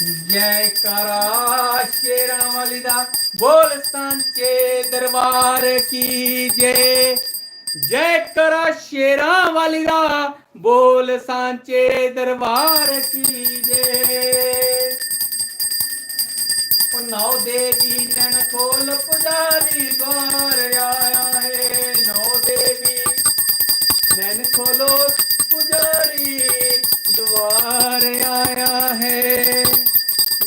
जय करा शेरा वालिदा बोल सांचे दरबार की जय। जय करा शेरा वालिदा बोल सांचे दरबार की जय। नौ देवी नैन खोल पुजारी द्वार आया है। नौ देवी नैन खोलो पुजारी द्वार आया है।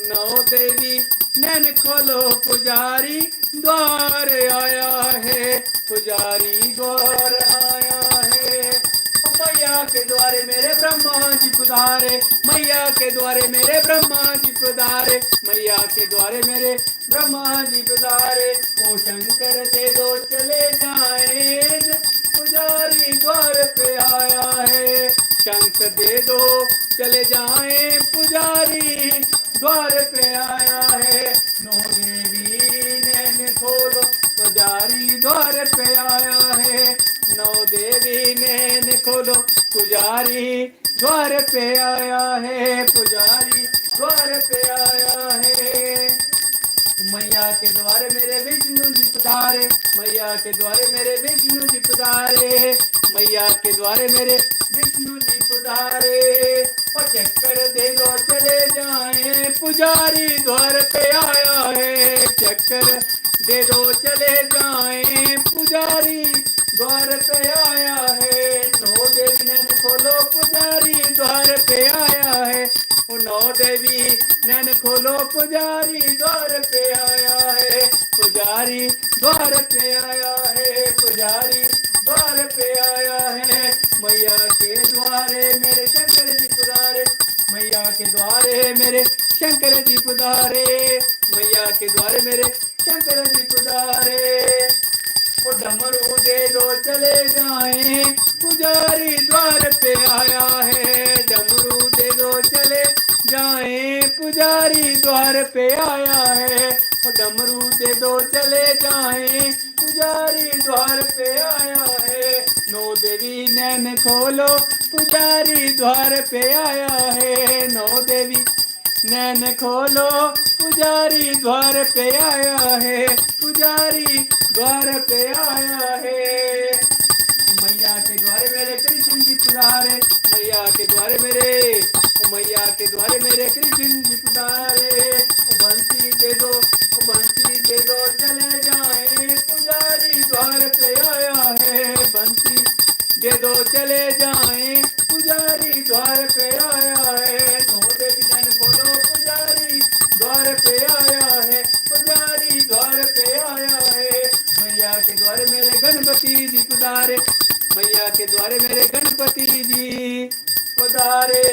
नौ देवी नैन खोलो पुजारी द्वार आया है। पुजारी द्वार आया है। मैया के द्वारे मेरे ब्रह्मा जी पुधारे। मैया के द्वारे मेरे ब्रह्मा जी पुधारे। मैया के द्वारे मेरे ब्रह्मा जी पुधारे। ओ शंकर दे दो चले जाए। पुजारी द्वार पे आया है। शंख दे दो चले जाए। पुजारी द्वार पे आया है। नौ देवी नैन खोलो पुजारी द्वार पे आया है। नौ देवी नैन खोलो पुजारी द्वार पे आया है। पुजारी द्वार पे आया है। मैया के द्वारे मेरे विष्णु जी पधारे। मैया के द्वारे मेरे विष्णु जी पधारे। मैया के द्वारे मेरे विष्णु जी पधारे। और चक्कर दे दो चले जाए। पुजारी द्वार पे आया है। चक्कर दे दो चले जाए। पुजारी द्वार पे आया है। नौ देवी नैन खोलो पुजारी द्वार पे आया है। नौ देवी नैन खोलो पुजारी द्वार पे आया है। पुजारी द्वार पे आया है। पुजारी द्वार पे आया है। मैया के द्वारे मेरे शंकर जी पुधारे। मैया के द्वारे मेरे शंकर जी पुधारे। मैया के द्वारे मेरे शंकर जी पुधारे। वो डमरू दे दो चले जाए। पुजारी द्वार पे आया है। डमरू दे दो चले जाए। पुजारी द्वार पे आया है। वो डमरू दे दो चले जाए। पुजारी द्वार पे आया है। नौ देवी नैन खोलो पुजारी द्वार पे आया है। नौ देवी नैन खोलो पुजारी द्वार पे आया है। पुजारी द्वार पे आया है। मैया के द्वारे मेरे कृष्ण जी पुधारे। मैया के द्वारे मेरे मैया के द्वारे मेरे कृष्ण जी पुधारे। बंसी दे दो बंसी दे दो चले जाए। पुजारी द्वार पे आया है। बंसी दे दो चले जाए। पुजारी द्वार पे आया है। नौ देवी नैन खोलो पुजारी द्वार पे आया है। पुजारी द्वार पे आया है। मैया के द्वारे मेरे गणपति जी पुधारे। मैया के द्वारे मेरे गणपति जी पुधारे।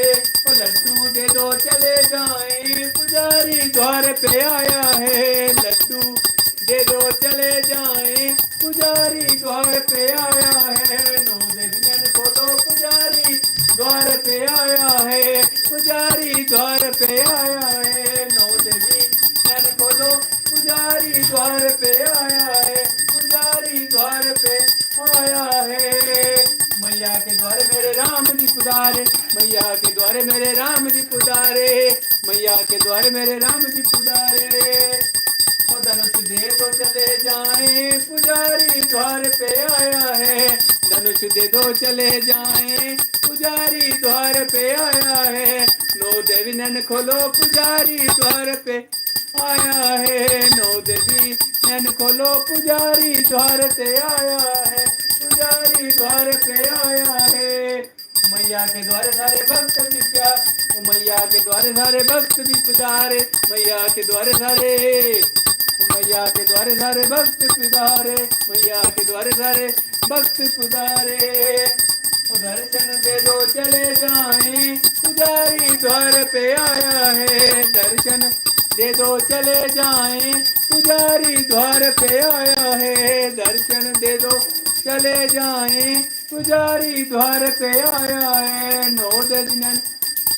ओ लड्डू दे दो चले जाए। पुजारी द्वार पे आया है। लड्डू दे दो चले जाए। पुजारी द्वार पे आया है। नौ देवी नैन खोलो पुजारी द्वार पे आया है। पुजारी द्वार पे आया है। नौ देवी नैन खोलो पुजारी द्वार पे आया है। पुजारी द्वार पे आया है। मैया के द्वारे मेरे राम जी पुधारे। मैया के द्वारे मेरे राम जी पुधारे। मैया के द्वारे मेरे राम जी पुधारे। धनुष दे दो चले जाए। पुजारी द्वार पे आया है। धनुष दे दो चले जाए। पुजारी द्वार पे आया है। नौ देवी नैन खोलो पुजारी द्वार पे आया है। नौ देवी नैन खोलो पुजारी द्वार पे आया है। पुजारी द्वार पे आया है। मैया के द्वारे सारे भक्त भी प्यार। मैया के द्वारे सारे भक्त भी पुधारे। मैया के द्वारे सारे मैया के द्वारे सारे भक्त पुधारे। मैया के द्वारे सारे भक्त पुधारे। दर्शन दे दो चले जाए। पुजारी द्वार पे आया है। दर्शन दे दो चले जाए। पुजारी द्वार पे आया है। दर्शन दे दो चले जाए। पुजारी द्वार पे आया है। नौ देवी नैन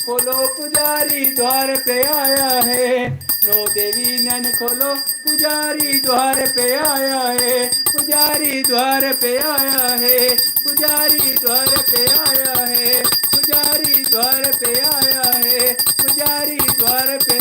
खोलो पुजारी द्वार पे आया है। नौ देवी नैन खोलो पुजारी द्वार पे आया है। पुजारी द्वार पे आया है। पुजारी द्वार पे आया है। पुजारी द्वार पे आया है। पुजारी द्वार पे